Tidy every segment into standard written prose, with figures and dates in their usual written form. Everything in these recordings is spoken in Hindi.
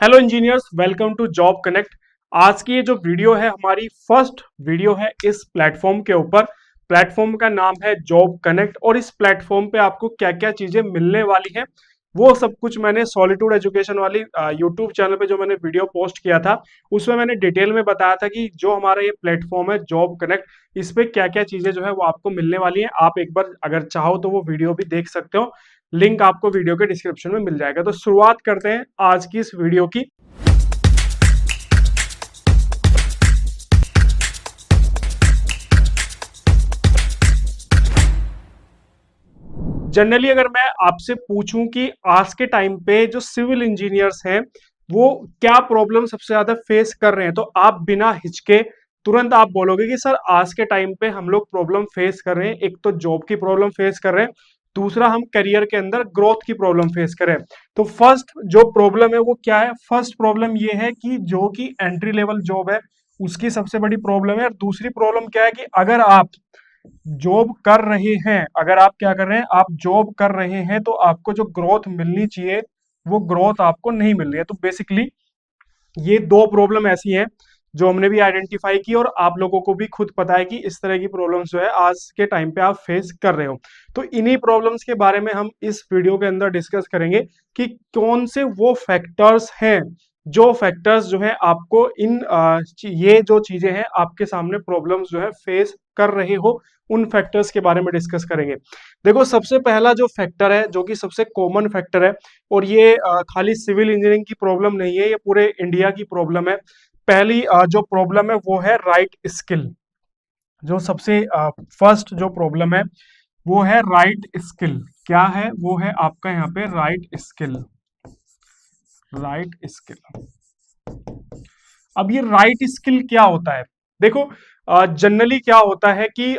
Hello engineers, welcome to job connect. आज की ये जो वीडियो है हमारी फर्स्ट वीडियो है इस प्लेटफॉर्म के ऊपर। प्लेटफॉर्म का नाम है जॉब कनेक्ट और इस प्लेटफॉर्म पे आपको क्या क्या चीजें मिलने वाली हैं वो सब कुछ मैंने सॉलिट्यूड एजुकेशन वाली यूट्यूब चैनल पे जो मैंने वीडियो पोस्ट किया था उसमें मैंने डिटेल में बताया था कि जो हमारा ये प्लेटफॉर्म है जॉब कनेक्ट, इस पे क्या क्या चीजें जो है वो आपको मिलने वाली हैं। आप एक बार अगर चाहो तो वो वीडियो भी देख सकते हो, लिंक आपको वीडियो के डिस्क्रिप्शन में मिल जाएगा। तो शुरुआत करते हैं आज की इस वीडियो की। जनरली अगर मैं आपसे पूछूं कि आज के टाइम पे जो सिविल इंजीनियर्स हैं वो क्या प्रॉब्लम सबसे ज्यादा फेस कर रहे हैं, तो आप बिना हिचके तुरंत आप बोलोगे कि सर आज के टाइम पे हम लोग प्रॉब्लम फेस कर रहे हैं। एक तो जॉब की प्रॉब्लम फेस कर रहे हैं, दूसरा हम करियर के अंदर ग्रोथ की प्रॉब्लम फेस कर रहे हैं। तो फर्स्ट जो प्रॉब्लम है वो क्या है? फर्स्ट प्रॉब्लम ये है कि जो कि एंट्री लेवल जॉब है उसकी सबसे बड़ी प्रॉब्लम है। और दूसरी प्रॉब्लम क्या है कि अगर आप जॉब कर रहे हैं, अगर आप क्या कर रहे हैं, आप जॉब कर रहे हैं तो आपको जो ग्रोथ मिलनी चाहिए वो ग्रोथ आपको नहीं मिल रही है। तो बेसिकली ये दो प्रॉब्लम ऐसी हैं जो हमने भी आइडेंटिफाई की और आप लोगों को भी खुद पता है कि इस तरह की प्रॉब्लम्स जो है आज के टाइम पे आप फेस कर रहे हो। तो इन्हीं प्रॉब्लम्स के बारे में हम इस वीडियो के अंदर डिस्कस करेंगे कि कौन से वो फैक्टर्स हैं, जो फैक्टर्स जो है आपको ये जो चीजें हैं आपके सामने प्रॉब्लम्स जो है फेस कर रहे हो, उन फैक्टर्स के बारे में डिस्कस करेंगे। देखो, सबसे पहला जो फैक्टर है जो कि सबसे कॉमन फैक्टर है, और ये खाली सिविल इंजीनियरिंग की प्रॉब्लम नहीं है, ये पूरे इंडिया की प्रॉब्लम है। पहली जो प्रॉब्लम है वो है राइट स्किल। जो सबसे फर्स्ट जो प्रॉब्लम है वो है राइट स्किल। क्या है? वो है आपका यहाँ पे राइट स्किल। Right skill. अब ये राइट स्किल क्या होता है? देखो, जनरली क्या होता है कि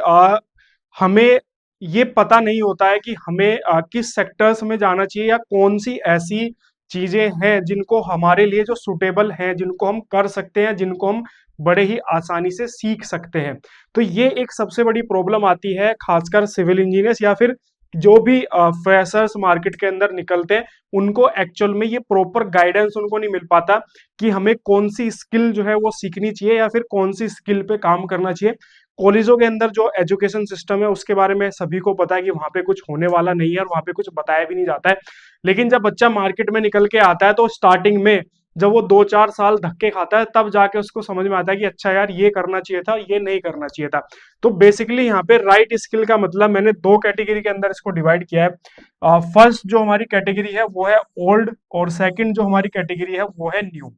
हमें ये पता नहीं होता है कि हमें किस सेक्टर्स में जाना चाहिए या कौन सी ऐसी चीजें हैं जिनको हमारे लिए जो सुटेबल हैं, जिनको हम कर सकते हैं, जिनको हम बड़े ही आसानी से सीख सकते हैं। तो ये एक सबसे बड़ी प्रॉब्लम आती है खासकर सिविल इंजीनियर्स या फिर जो भी फ्रेशर्स मार्केट के अंदर निकलते हैं, उनको एक्चुअल में ये प्रॉपर गाइडेंस उनको नहीं मिल पाता कि हमें कौन सी स्किल जो है वो सीखनी चाहिए या फिर कौन सी स्किल पे काम करना चाहिए। कॉलेजों के अंदर जो एजुकेशन सिस्टम है उसके बारे में सभी को पता है कि वहां पे कुछ होने वाला नहीं है और वहां पे कुछ बताया भी नहीं जाता है। लेकिन जब बच्चा मार्केट में निकल के आता है तो स्टार्टिंग में जब वो 2-4 साल धक्के खाता है तब जाके उसको समझ में आता है कि अच्छा यार, ये करना चाहिए था, ये नहीं करना चाहिए था। तो बेसिकली यहाँ पे राइट स्किल का मतलब मैंने दो कैटेगरी के अंदर इसको डिवाइड किया है। फर्स्ट जो हमारी कैटेगरी है वो है ओल्ड, और सेकंड जो हमारी कैटेगरी है वो है न्यू।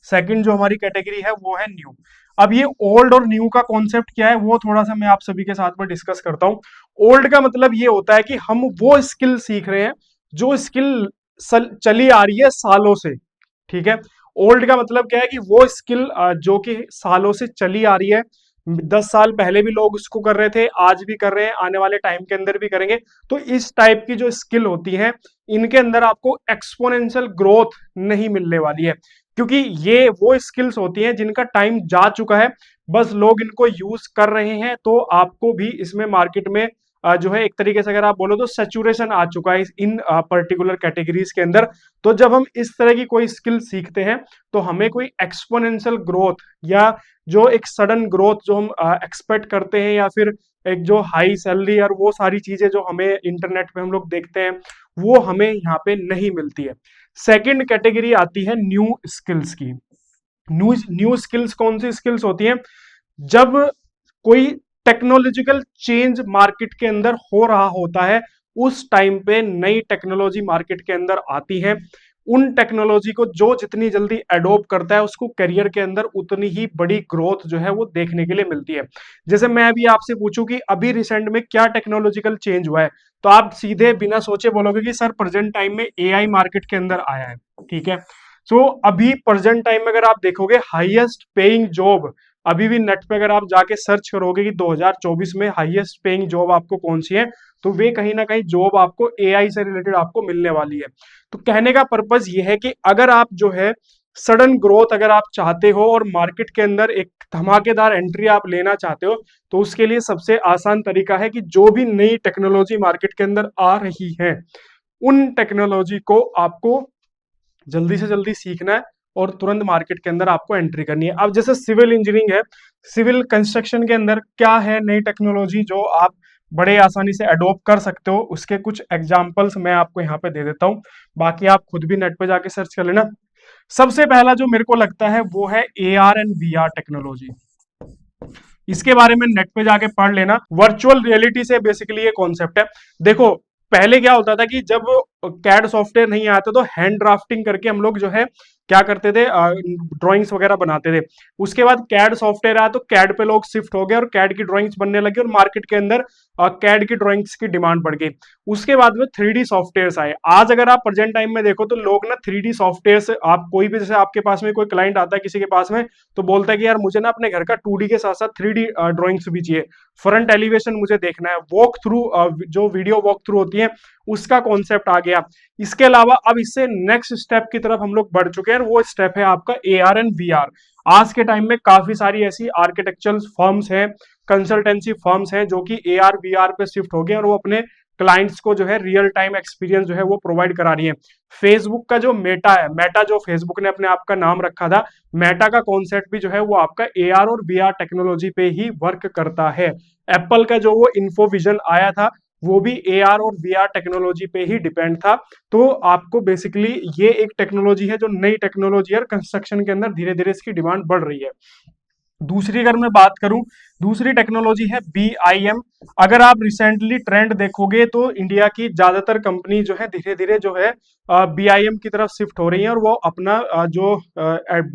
सेकंड जो हमारी कैटेगरी है वो है न्यू। अब ये ओल्ड और न्यू का कॉन्सेप्ट क्या है वो थोड़ा सा मैं आप सभी के साथ में डिस्कस करता हूं। ओल्ड का मतलब ये होता है कि हम वो स्किल सीख रहे हैं जो स्किल चली आ रही है सालों से। ठीक है। ओल्ड का मतलब क्या है कि वो स्किल जो कि सालों से चली आ रही है, 10 साल पहले भी लोग उसको कर रहे थे, आज भी कर रहे हैं, आने वाले टाइम के अंदर भी करेंगे। तो इस टाइप की जो स्किल होती है इनके अंदर आपको एक्सपोनेंशियल ग्रोथ नहीं मिलने वाली है, क्योंकि ये वो स्किल्स होती हैं जिनका टाइम जा चुका है, बस लोग इनको यूज कर रहे हैं। तो आपको भी इसमें मार्केट में जो है एक तरीके से अगर आप बोलो तो सेचुरेशन आ चुका है इन पर्टिकुलर कैटेगरीज के अंदर। तो जब हम इस तरह की कोई स्किल सीखते हैं तो हमें कोई एक्सपोनेंशियल ग्रोथ या जो एक सडन ग्रोथ जो हम एक्सपेक्ट करते हैं या फिर एक जो हाई सैलरी और वो सारी चीजें जो हमें इंटरनेट पे हम लोग देखते हैं वो हमें यहाँ पे नहीं मिलती है। सेकंड कैटेगरी आती है न्यू स्किल्स की। न्यू न्यू स्किल्स कौन सी स्किल्स होती हैं? जब कोई टेक्नोलॉजिकल चेंज मार्केट के अंदर हो रहा होता है, उस टाइम पे नई टेक्नोलॉजी मार्केट के अंदर आती है। उन टेक्नोलॉजी को जो जितनी जल्दी अडोप्ट करता है उसको करियर के अंदर उतनी ही बड़ी ग्रोथ जो है वो देखने के लिए मिलती है। जैसे मैं अभी आपसे पूछूं कि अभी रिसेंट में क्या टेक्नोलॉजिकल चेंज हुआ है, तो आप सीधे बिना सोचे बोलोगे कि सर प्रेजेंट टाइम में एआई मार्केट के अंदर आया है। ठीक है। सो अभी प्रेजेंट टाइम में अगर आप देखोगे हाईएस्ट पेइंग जॉब, अभी भी नेट पे अगर आप जाके सर्च करोगे कि 2024 में हाईएस्ट पेइंग जॉब आपको कौन सी है, तो वे कहीं ना कहीं जॉब आपको एआई से रिलेटेड आपको मिलने वाली है। तो कहने का पर्पस ये है कि अगर आप जो है सडन ग्रोथ अगर आप चाहते हो और मार्केट के अंदर एक धमाकेदार एंट्री आप लेना चाहते हो, तो उसके लिए सबसे आसान तरीका है कि जो भी नई टेक्नोलॉजी मार्केट के अंदर आ रही है उन टेक्नोलॉजी को आपको जल्दी से जल्दी सीखना है और तुरंत मार्केट के अंदर आपको एंट्री करनी है। अब जैसे सिविल इंजीनियरिंग है, सिविल कंस्ट्रक्शन के अंदर क्या है नई टेक्नोलॉजी जो आप बड़े आसानी से अडॉप्ट कर सकते हो, उसके कुछ एग्जांपल्स मैं आपको यहाँ पे दे देता हूँ, बाकी आप खुद भी नेट पे जाके सर्च कर लेना। सबसे पहला जो मेरे को लगता है वो है AR एंड VR टेक्नोलॉजी। इसके बारे में नेट पे जाके पढ़ लेना। वर्चुअल रियलिटी से बेसिकली ये कॉन्सेप्ट है। देखो पहले क्या होता था कि जब कैड सॉफ्टवेयर नहीं आया था तो हैंड ड्राफ्टिंग करके हम लोग जो है क्या करते थे, ड्राइंग्स वगैरह बनाते थे। उसके बाद कैड सॉफ्टवेयर आया तो कैड पे लोग शिफ्ट हो गए और कैड की ड्राइंग्स बनने लगे और मार्केट के अंदर कैड की ड्राइंग्स की डिमांड बढ़ गई। उसके बाद में 3D सॉफ्टवेयर आए। आज अगर आप प्रेजेंट टाइम में देखो तो लोग ना 3D सॉफ्टवेयर, आप कोई भी, जैसे आपके पास में कोई क्लाइंट आता है किसी के पास में, तो बोलता है कि यार मुझे ना अपने घर का 2D के साथ साथ 3D ड्राइंग्स भी चाहिए, फ्रंट एलिवेशन मुझे देखना है, वॉक थ्रू, जो वीडियो वॉक थ्रू होती है उसका कॉन्सेप्ट आ गया। इसके अलावा अब इससे नेक्स्ट स्टेप की तरफ हम लोग बढ़ चुके हैं, वो स्टेप है आपका AR एंड VR। आज के टाइम में काफी सारी ऐसी आर्किटेक्चरल फर्म्स हैं, कंसल्टेंसी फर्म्स हैं जो कि AR VR पे शिफ्ट हो गए और वो अपने क्लाइंट्स को जो है रियल टाइम एक्सपीरियंस जो है वो प्रोवाइड करा रही है। फेसबुक का जो मेटा है, मेटा जो फेसबुक ने अपने आप का नाम रखा था, मेटा का कॉन्सेप्ट भी जो है वो आपका AR और VR टेक्नोलॉजी पे ही वर्क करता है। एप्पल का जो वो इन्फोविजन आया था वो भी AR और VR टेक्नोलॉजी पे ही डिपेंड था। तो आपको बेसिकली ये एक टेक्नोलॉजी है जो नई टेक्नोलॉजी है और कंस्ट्रक्शन के अंदर धीरे धीरे इसकी डिमांड बढ़ रही है। दूसरी अगर मैं बात करूं, दूसरी टेक्नोलॉजी है BIM। अगर आप रिसेंटली ट्रेंड देखोगे तो इंडिया की ज्यादातर कंपनी जो है धीरे धीरे जो है BIM की तरफ शिफ्ट हो रही है और वो अपना जो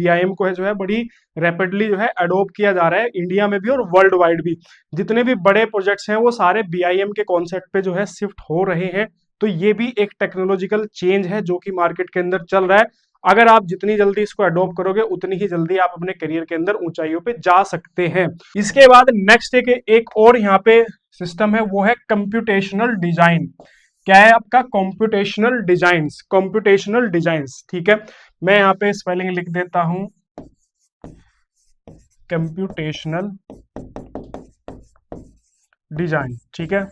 BIM को है जो है बड़ी रैपिडली जो है अडोप्ट किया जा रहा है इंडिया में भी और वर्ल्ड वाइड भी। जितने भी बड़े प्रोजेक्ट्स हैं वो सारे BIM के कॉन्सेप्ट पे जो है शिफ्ट हो रहे हैं। तो ये भी एक टेक्नोलॉजिकल चेंज है जो कि मार्केट के अंदर चल रहा है। अगर आप जितनी जल्दी इसको अडॉप्ट करोगे उतनी ही जल्दी आप अपने करियर के अंदर ऊंचाइयों पे जा सकते हैं। इसके बाद नेक्स्ट एक और यहाँ पे सिस्टम है, वो है कंप्यूटेशनल डिजाइन। क्या है आपका? कंप्यूटेशनल डिजाइंस, कंप्यूटेशनल डिजाइंस, ठीक है। मैं यहाँ पे स्पेलिंग लिख देता हूं, कंप्यूटेशनल डिजाइन, ठीक है।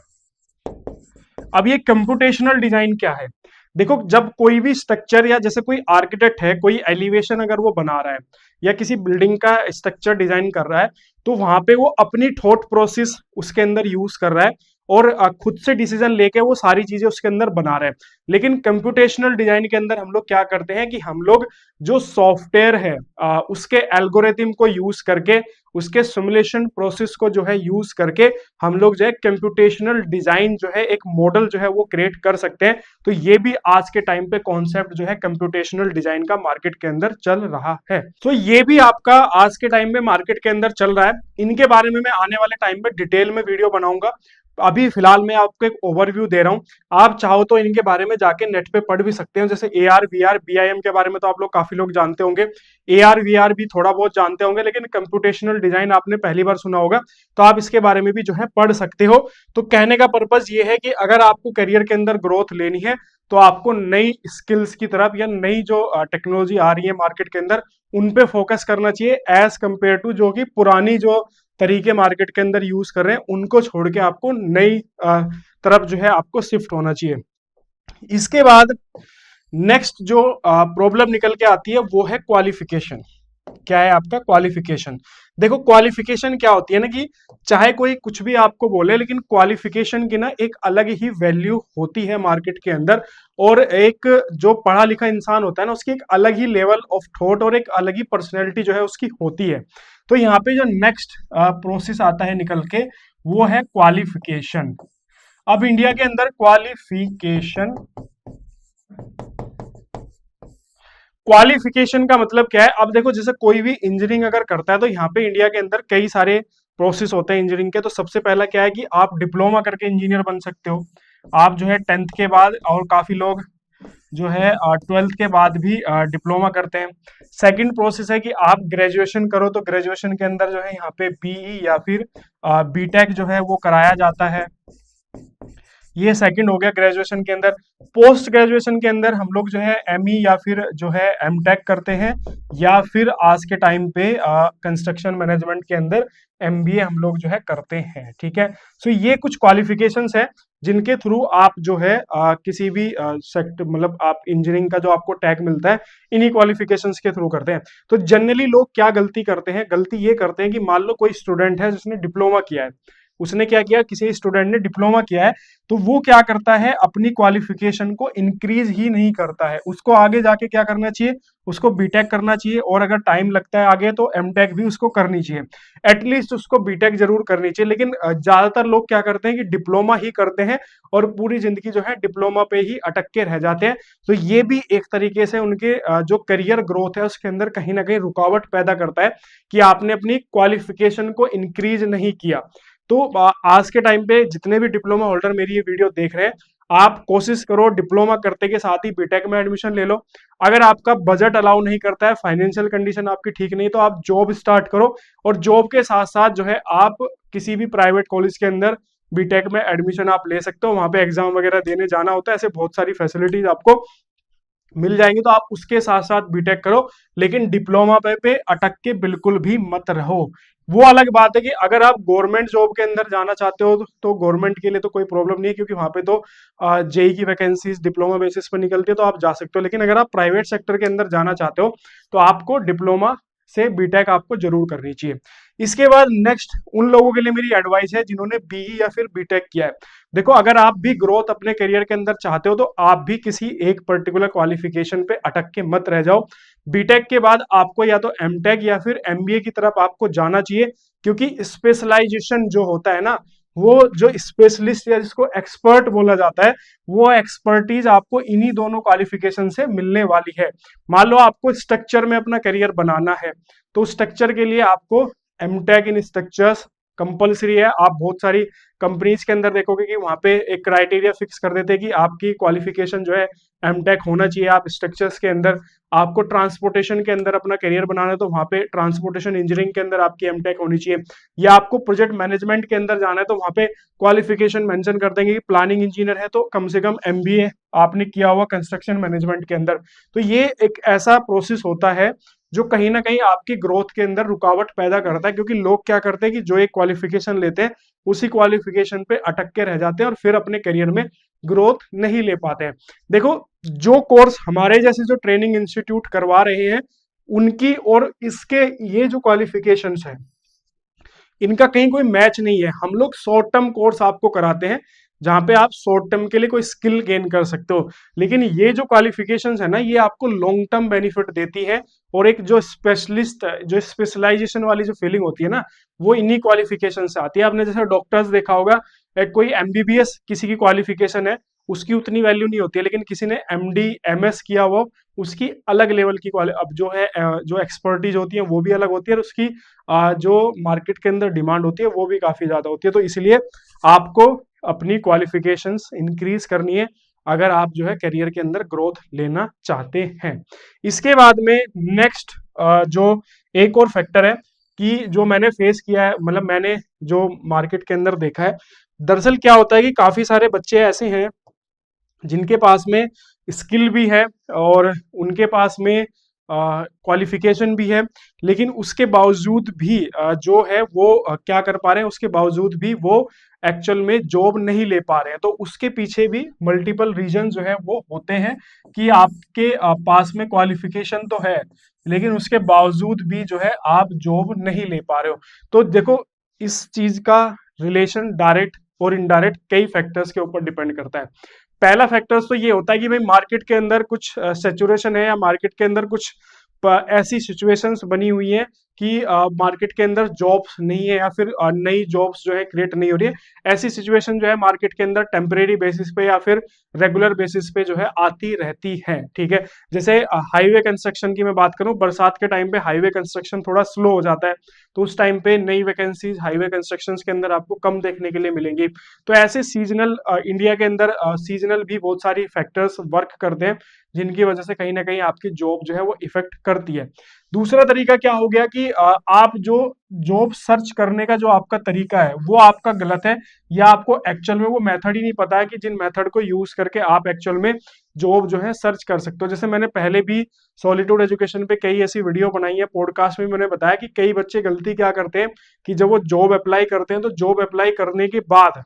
अब ये कंप्यूटेशनल डिजाइन क्या है? देखो जब कोई भी स्ट्रक्चर या जैसे कोई आर्किटेक्ट है, कोई एलिवेशन अगर वो बना रहा है या किसी बिल्डिंग का स्ट्रक्चर डिजाइन कर रहा है, तो वहां पे वो अपनी थॉट प्रोसेस उसके अंदर यूज कर रहा है और खुद से डिसीजन लेके वो सारी चीजें उसके अंदर बना रहे हैं। लेकिन कंप्यूटेशनल डिजाइन के अंदर हम लोग क्या करते हैं कि हम लोग जो सॉफ्टवेयर है उसके एल्गोरिथम को यूज करके, उसके सिमुलेशन प्रोसेस को जो है यूज करके हम लोग जो है कंप्यूटेशनल डिजाइन जो है एक मॉडल जो है वो क्रिएट कर सकते हैं। तो ये भी आज के टाइम पे कॉन्सेप्ट जो है कंप्यूटेशनल डिजाइन का मार्केट के अंदर चल रहा है। तो ये भी आपका आज के टाइम में मार्केट के अंदर चल रहा है। इनके बारे में मैं आने वाले टाइम में डिटेल में वीडियो बनाऊंगा। अभी फिलहाल मैं आपको एक ओवरव्यू दे रहा हूं, आप चाहो तो इनके बारे में जाके नेट पे पढ़ भी सकते हो। जैसे AR VR BIM के बारे में तो आप लोग काफी लोग जानते होंगे, AR VR भी थोड़ा बहुत जानते होंगे, लेकिन कंप्यूटेशनल डिजाइन आपने पहली बार सुना होगा, तो आप इसके बारे में भी जो है पढ़ सकते हो। तो कहने का पर्पज ये है कि अगर आपको करियर के अंदर ग्रोथ लेनी है तो आपको नई स्किल्स की तरफ या नई जो टेक्नोलॉजी आ रही है मार्केट के अंदर उन पे फोकस करना चाहिए, एज कंपेयर टू जो कि पुरानी जो तरीके मार्केट के अंदर यूज कर रहे हैं उनको छोड़ के आपको नई तरफ जो है आपको शिफ्ट होना चाहिए। इसके बाद नेक्स्ट जो प्रॉब्लम निकल के आती है वो है क्वालिफिकेशन। क्या है आपका? क्वालिफिकेशन। देखो क्वालिफिकेशन क्या होती है ना कि चाहे कोई कुछ भी आपको बोले, लेकिन क्वालिफिकेशन की ना एक अलग ही वैल्यू होती है मार्केट के अंदर। और एक जो पढ़ा लिखा इंसान होता है ना उसकी एक अलग ही लेवल ऑफ थॉट और एक अलग ही पर्सनैलिटी जो है उसकी होती है। तो यहाँ पे जो नेक्स्ट प्रोसेस आता है निकल के वो है क्वालिफिकेशन। अब इंडिया के अंदर क्वालिफिकेशन, क्वालिफिकेशन का मतलब क्या है? अब देखो जैसे कोई भी इंजीनियरिंग अगर करता है तो यहाँ पे इंडिया के अंदर कई सारे प्रोसेस होते हैं इंजीनियरिंग के। तो सबसे पहला क्या है कि आप डिप्लोमा करके इंजीनियर बन सकते हो, आप जो है 10th के बाद, और काफी लोग जो है 12th के बाद भी डिप्लोमा करते हैं। सेकंड प्रोसेस है कि आप ग्रेजुएशन करो, तो ग्रेजुएशन के अंदर जो है यहाँ पे BE या फिर BTech जो है वो कराया जाता है। ये सेकंड हो गया ग्रेजुएशन के अंदर। पोस्ट ग्रेजुएशन के अंदर हम लोग जो है एमई या फिर जो है एमटेक करते हैं, या फिर आज के टाइम पे कंस्ट्रक्शन मैनेजमेंट के अंदर एमबीए हम लोग जो है करते हैं, ठीक है। सो ये कुछ क्वालिफिकेशंस है जिनके थ्रू आप जो है किसी भी सेक्टर, मतलब आप इंजीनियरिंग का जो आपको टैग मिलता है, इन्हीं क्वालिफिकेशंस के थ्रू करते हैं। तो जनरली लोग क्या गलती करते हैं, गलती ये करते हैं कि मान लो कोई स्टूडेंट है जिसने डिप्लोमा किया है, उसने क्या किया, किसी स्टूडेंट ने डिप्लोमा किया है, तो वो क्या करता है, अपनी क्वालिफिकेशन को इंक्रीज ही नहीं करता है। उसको आगे जाके क्या करना चाहिए, उसको बीटेक करना चाहिए, और अगर टाइम लगता है आगे तो एमटेक भी उसको करनी चाहिए, एटलीस्ट उसको बीटेक जरूर करनी चाहिए। लेकिन ज्यादातर लोग क्या करते हैं कि डिप्लोमा ही करते हैं और पूरी जिंदगी जो है डिप्लोमा पे ही अटक के रह जाते हैं। तो ये भी एक तरीके से उनके जो करियर ग्रोथ है उसके अंदर कहीं ना कहीं रुकावट पैदा करता है कि आपने अपनी क्वालिफिकेशन को इंक्रीज नहीं किया। तो आज के टाइम पे जितने भी डिप्लोमा होल्डर मेरी ये वीडियो देख रहे हैं, आप कोशिश करो डिप्लोमा करते के साथ ही बीटेक में एडमिशन ले लो। अगर आपका बजट अलाउ नहीं करता है, फाइनेंशियल कंडीशन आपकी ठीक नहीं, तो आप जॉब स्टार्ट करो, और जॉब के साथ साथ जो है आप किसी भी प्राइवेट कॉलेज के अंदर बीटेक में एडमिशन आप ले सकते हो। वहां पे एग्जाम वगैरह देने जाना होता है, ऐसे बहुत सारी फैसिलिटीज आपको मिल जाएंगी, तो आप उसके साथ साथ बीटेक करो। लेकिन डिप्लोमा पे अटक के बिल्कुल भी मत रहो। वो अलग बात है कि अगर आप गवर्नमेंट जॉब के अंदर जाना चाहते हो तो गवर्नमेंट के लिए तो कोई प्रॉब्लम नहीं है, क्योंकि वहां पे तो जेई की वैकेंसीज डिप्लोमा बेसिस पर निकलती है, तो आप जा सकते हो। लेकिन अगर आप प्राइवेट सेक्टर के अंदर जाना चाहते हो तो आपको डिप्लोमा से बीटेक आपको जरूर करनी चाहिए। इसके बाद नेक्स्ट उन लोगों के लिए मेरी एडवाइस है जिन्होंने बीई या फिर बीटेक किया है। देखो, अगर आप भी ग्रोथ अपने करियर के अंदर चाहते हो तो आप भी किसी एक पर्टिकुलर क्वालिफिकेशन पे अटक के मत रह जाओ। बीटेक के बाद आपको या तो एमटेक या फिर एमबीए की तरफ आपको जाना चाहिए, क्योंकि स्पेशलाइजेशन जो होता है ना, वो जो स्पेशलिस्ट या जिसको एक्सपर्ट बोला जाता है, वो एक्सपर्टीज आपको इन्हीं दोनों क्वालिफिकेशन से मिलने वाली है। मान लो आपको स्ट्रक्चर में अपना करियर बनाना है, तो स्ट्रक्चर के लिए आपको एमटेक इन स्ट्रक्चर्स कंपलसरी है। आप बहुत सारी कंपनीज के अंदर देखोगे कि वहां पे एक क्राइटेरिया फिक्स कर देते हैं कि आपकी क्वालिफिकेशन जो है एमटेक होना चाहिए। आप स्ट्रक्चर्स के अंदर, आपको ट्रांसपोर्टेशन के अंदर अपना करियर बनाना है तो वहां पे ट्रांसपोर्टेशन इंजीनियरिंग के अंदर आपकी एमटेक होनी चाहिए। या आपको प्रोजेक्ट मैनेजमेंट के अंदर जाना है तो वहां पे क्वालिफिकेशन मेंशन कर देंगे कि प्लानिंग इंजीनियर है तो कम से कम एमबीए आपने किया हुआ कंस्ट्रक्शन मैनेजमेंट के अंदर। तो ये एक ऐसा प्रोसेस होता है जो कहीं ना कहीं आपकी ग्रोथ के अंदर रुकावट पैदा करता है, क्योंकि लोग क्या करते हैं कि जो एक क्वालिफिकेशन लेते हैं उसी क्वालिफिकेशन पे अटक के रह जाते हैं और फिर अपने करियर में ग्रोथ नहीं ले पाते हैं। देखो, जो कोर्स हमारे जैसे जो ट्रेनिंग इंस्टीट्यूट करवा रहे हैं, उनकी और इसके ये जो क्वालिफिकेशंस है, इनका कहीं कोई मैच नहीं है। हम लोग शॉर्ट टर्म कोर्स आपको कराते हैं जहां पे आप शॉर्ट टर्म के लिए कोई स्किल गेन कर सकते हो, लेकिन ये जो क्वालिफिकेशंस है ना, ये आपको लॉन्ग टर्म बेनिफिट देती है। और एक जो स्पेशलिस्ट, जो स्पेशलाइजेशन वाली जो फीलिंग होती है ना, वो इन्हीं क्वालिफिकेशन से आती है। आपने जैसे डॉक्टर्स देखा होगा, कोई एमबीबीएस किसी की क्वालिफिकेशन है, उसकी उतनी वैल्यू नहीं होती है, लेकिन किसी ने एमडी एमएस किया हुआ, उसकी अलग लेवल की अब जो है जो एक्सपर्टीज होती है वो भी अलग होती है, और उसकी जो मार्केट के अंदर डिमांड होती है वो भी काफी ज्यादा होती है। तो इसलिए आपको अपनी क्वालिफिकेशंस इंक्रीज करनी है अगर आप जो है करियर के अंदर ग्रोथ लेना चाहते हैं। इसके बाद में नेक्स्ट जो एक और फैक्टर है कि जो मैंने फेस किया है, मतलब मैंने जो मार्केट के अंदर देखा है, दरअसल क्या होता है कि काफी सारे बच्चे ऐसे हैं जिनके पास में स्किल भी है और उनके पास में क्वालिफिकेशन भी है, लेकिन उसके बावजूद भी जो है वो क्या कर पा रहे हैं, उसके बावजूद भी वो एक्चुअल में जॉब नहीं ले पा रहे हैं। तो उसके पीछे भी मल्टीपल रीजन जो है वो होते हैं कि आपके पास में क्वालिफिकेशन तो है, लेकिन उसके बावजूद भी जो है आप जॉब नहीं ले पा रहे हो। तो देखो, इस चीज का रिलेशन डायरेक्ट और इनडायरेक्ट कई फैक्टर्स के ऊपर डिपेंड करता है। पहला फैक्टर्स तो ये होता है कि भाई मार्केट के अंदर कुछ सेचुरेशन है, या मार्केट के अंदर कुछ ऐसी सिचुएशंस बनी हुई है कि मार्केट के अंदर जॉब्स नहीं है, या फिर नई जॉब्स जो है क्रिएट नहीं हो रही है। ऐसी सिचुएशन जो है मार्केट के अंदर टेम्परेरी बेसिस पे या फिर रेगुलर बेसिस पे जो है आती रहती है, ठीक है। जैसे हाईवे कंस्ट्रक्शन की मैं बात करूं, बरसात के टाइम पे हाईवे कंस्ट्रक्शन थोड़ा स्लो हो जाता है, तो उस टाइम पे नई वैकेंसीज हाईवे कंस्ट्रक्शन के अंदर आपको कम देखने के लिए मिलेंगी। तो ऐसे सीजनल, इंडिया के अंदर सीजनल भी बहुत सारी फैक्टर्स वर्क करते हैं जिनकी वजह से कहीं ना कहीं आपकी जॉब जो है वो इफेक्ट करती है। दूसरा तरीका क्या हो गया कि आप जो जॉब सर्च करने का जो आपका तरीका है वो आपका गलत है, या आपको एक्चुअल में वो मेथड ही नहीं पता है कि जिन मेथड को यूज करके आप एक्चुअल में जॉब जो है सर्च कर सकते हो। जैसे मैंने पहले भी सॉलिट्यूड एजुकेशन पे कई ऐसी वीडियो बनाई है, पॉडकास्ट में मैंने बताया कि कई बच्चे गलती क्या करते हैं कि जब वो जॉब अप्लाई करते हैं तो जॉब अप्लाई करने के बाद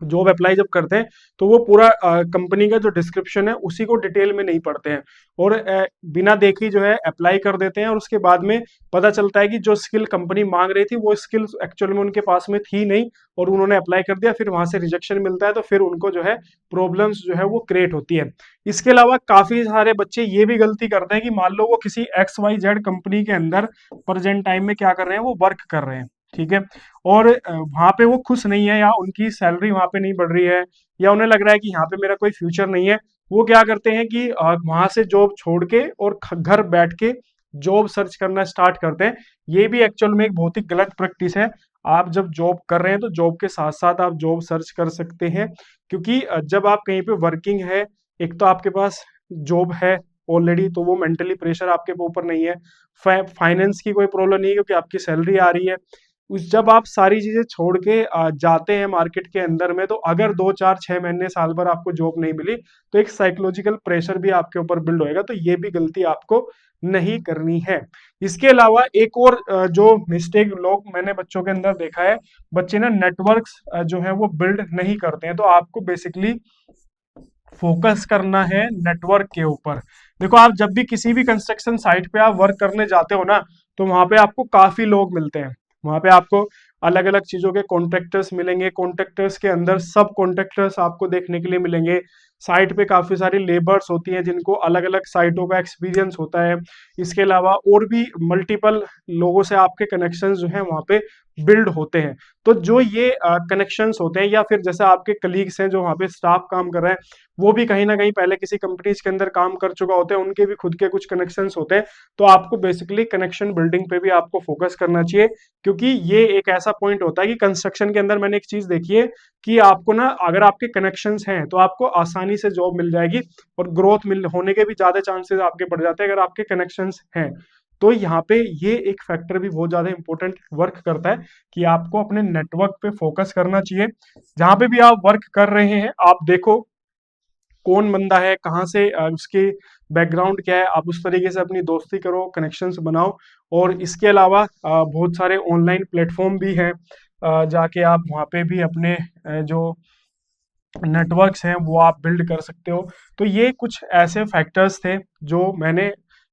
जॉब अप्लाई जब करते हैं तो वो पूरा कंपनी का जो डिस्क्रिप्शन है उसी को डिटेल में नहीं पढ़ते हैं, और बिना देखी जो है अप्लाई कर देते हैं, और उसके बाद में पता चलता है कि जो स्किल कंपनी मांग रही थी वो स्किल एक्चुअल में उनके पास में थी नहीं, और उन्होंने अप्लाई कर दिया, फिर वहां से रिजेक्शन मिलता है, तो फिर उनको जो है प्रॉब्लम्स जो है वो क्रिएट होती है। इसके अलावा काफी सारे बच्चे ये भी गलती करते हैं कि मान लो वो किसी XYZ कंपनी के अंदर प्रेजेंट टाइम में क्या कर रहे हैं, वो वर्क कर रहे हैं, ठीक है, और वहां पे वो खुश नहीं है, या उनकी सैलरी वहां पे नहीं बढ़ रही है, या उन्हें लग रहा है कि यहाँ पे मेरा कोई फ्यूचर नहीं है। वो क्या करते हैं कि वहां से जॉब छोड़ के और घर बैठ के जॉब सर्च करना स्टार्ट करते हैं। ये भी एक्चुअल में एक बहुत ही गलत प्रैक्टिस है। आप जब जॉब कर रहे हैं तो जॉब के साथ साथ आप जॉब सर्च कर सकते हैं, क्योंकि जब आप कहीं पे वर्किंग है, एक तो आपके पास जॉब है ऑलरेडी, तो वो मेंटली प्रेशर आपके ऊपर नहीं है, फाइनेंस की कोई प्रॉब्लम नहीं है क्योंकि आपकी सैलरी आ रही है। उस जब आप सारी चीजें छोड़ के जाते हैं मार्केट के अंदर में, तो अगर 2 4 6 महीने साल भर आपको जॉब नहीं मिली तो एक साइकोलॉजिकल प्रेशर भी आपके ऊपर बिल्ड होएगा, तो ये भी गलती आपको नहीं करनी है। इसके अलावा एक और जो मिस्टेक लोग मैंने बच्चों के अंदर देखा है, बच्चे ना नेटवर्क्स जो है वो बिल्ड नहीं करते हैं। तो आपको बेसिकली फोकस करना है नेटवर्क के ऊपर। देखो, आप जब भी किसी भी कंस्ट्रक्शन साइट पे आप वर्क करने जाते हो ना, तो वहां पे आपको काफी लोग मिलते हैं। वहां पे आपको अलग अलग चीजों के कॉन्ट्रैक्टर्स मिलेंगे, कॉन्ट्रैक्टर्स के अंदर सब कॉन्ट्रैक्टर्स आपको देखने के लिए मिलेंगे। साइट पे काफी सारी लेबर्स होती हैं जिनको अलग अलग साइटों का एक्सपीरियंस होता है। इसके अलावा और भी मल्टीपल लोगों से आपके कनेक्शंस जो है वहां पे बिल्ड होते हैं। तो जो ये कनेक्शंस होते हैं, या फिर जैसे आपके कलीग्स हैं जो वहां पे स्टाफ काम कर रहे हैं, वो भी कहीं ना कहीं पहले किसी कंपनीज के अंदर काम कर चुका होते हैं, उनके भी खुद के कुछ कनेक्शंस होते हैं। तो आपको बेसिकली कनेक्शन बिल्डिंग पे भी आपको फोकस करना चाहिए, क्योंकि ये एक ऐसा पॉइंट होता है कि कंस्ट्रक्शन के अंदर मैंने एक चीज देखी है कि आपको ना, अगर आपके कनेक्शंस हैं तो आपको आसानी से जॉब मिल जाएगी, और ग्रोथ मिल होने के भी ज्यादा चांसेस आपके बढ़ जाते हैं अगर आपके कनेक्शंस हैं। तो यहाँ पे ये एक फैक्टर भी बहुत ज्यादा इंपॉर्टेंट वर्क करता है कि आपको अपने नेटवर्क पे फोकस करना चाहिए। जहां पे भी आप वर्क कर रहे हैं, आप देखो कौन बंदा है, कहाँ से उसके बैकग्राउंड क्या है, आप उस तरीके से अपनी दोस्ती करो, कनेक्शंस बनाओ। और इसके अलावा बहुत सारे ऑनलाइन प्लेटफॉर्म भी हैं, जाके आप वहाँ पे भी अपने जो नेटवर्क्स हैं वो आप बिल्ड कर सकते हो। तो ये कुछ ऐसे फैक्टर्स थे जो मैंने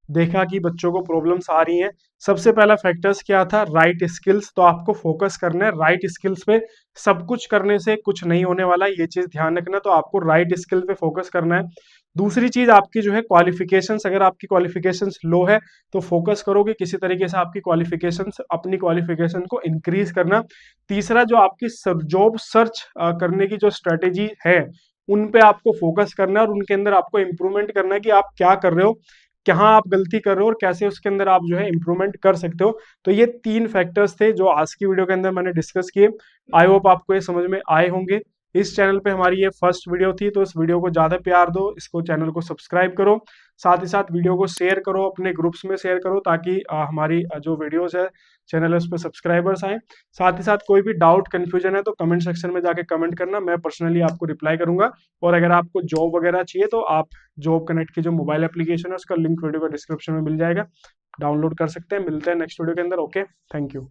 देखा कि बच्चों को प्रॉब्लम्स आ रही हैं। सबसे पहला फैक्टर्स क्या था, राइट स्किल्स। तो आपको फोकस करना है राइट स्किल्स पे, सब कुछ करने से कुछ नहीं होने वाला, ये चीज ध्यान रखना। तो आपको राइट स्किल पे फोकस करना है। दूसरी चीज आपकी जो है क्वालिफिकेशंस, अगर आपकी क्वालिफिकेशंस लो है तो फोकस करो कि किसी तरीके से आपकी क्वालिफिकेशंस, अपनी क्वालिफिकेशन को इंक्रीज करना। तीसरा, जो आपकी जॉब सर्च करने की जो स्ट्रेटेजी है उन पे आपको फोकस करना है, और उनके अंदर आपको इंप्रूवमेंट करना है कि आप क्या कर रहे हो, कहाँ आप गलती कर रहे हो, और कैसे उसके अंदर आप जो है इंप्रूवमेंट कर सकते हो। तो ये 3 फैक्टर्स थे जो आज की वीडियो के अंदर मैंने डिस्कस किए। आई होप आपको ये समझ में आए होंगे। इस चैनल पे हमारी ये फर्स्ट वीडियो थी, तो इस वीडियो को ज्यादा प्यार दो, इसको चैनल को सब्सक्राइब करो, साथ ही साथ वीडियो को शेयर करो, अपने ग्रुप्स में शेयर करो, ताकि हमारी जो वीडियोस है चैनल है उस पर सब्सक्राइबर्स आए। साथ ही साथ कोई भी डाउट कंफ्यूजन है तो कमेंट सेक्शन में जाके कमेंट करना, मैं पर्सनली आपको रिप्लाई करूंगा। और अगर आपको जॉब वगैरह चाहिए तो आप जॉब कनेक्ट की जो मोबाइल एप्लीकेशन है उसका लिंक वीडियो का डिस्क्रिप्शन में मिल जाएगा, डाउनलोड कर सकते हैं। मिलते हैं नेक्स्ट वीडियो के अंदर। Okay, thank you.